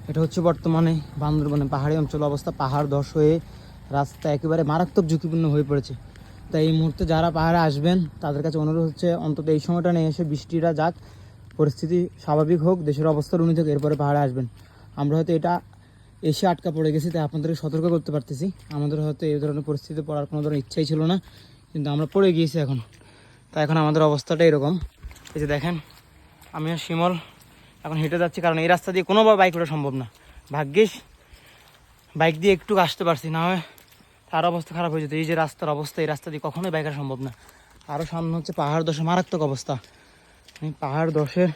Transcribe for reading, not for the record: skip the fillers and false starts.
এটা হচ্ছে বর্তমানে বান্দরবনে পাহাড়ি অঞ্চল অবস্থা। পাহাড় ধস হয়ে রাস্তা একেবারে মারাত্মক ঝুঁকিপূর্ণ হয়ে পড়েছে। তাই এই মুহূর্তে যারা পাহাড়ে আসবেন তাদের কাছে অনুরোধ হচ্ছে অন্তত এই সময়টা নিয়ে এসে বৃষ্টিটা যাক, পরিস্থিতি স্বাভাবিক হোক, দেশের অবস্থার উন্নতি হোক, এরপরে পাহাড়ে আসবেন। আমরা হয়তো এটা এসে আটকা পড়ে গেছি, তাই আপনাদেরকে সতর্ক করতে পারতেছি। আমাদের হয়তো এই ধরনের পরিস্থিতিতে পড়ার কোনো ধরনের ইচ্ছাই ছিল না, কিন্তু আমরা পড়ে গিয়েছি এখন। তাই এখন আমাদের অবস্থাটা এরকম। এই যে দেখেন, আমি আর শিমল এখন হেঁটে যাচ্ছি, কারণ এই রাস্তা দিয়ে কোনোভাবে বাইক ওঠা সম্ভব না। ভাগ্যিস বাইক দিয়ে একটু আসতে পারছি, না হয় তার অবস্থা খারাপ হয়ে যেত। এই যে রাস্তার অবস্থা, এই রাস্তা দিয়ে কখনোই বাইক আসা সম্ভব না। আরও সামনে হচ্ছে পাহাড় ধসে মারাত্মক অবস্থা। পাহাড় ধসের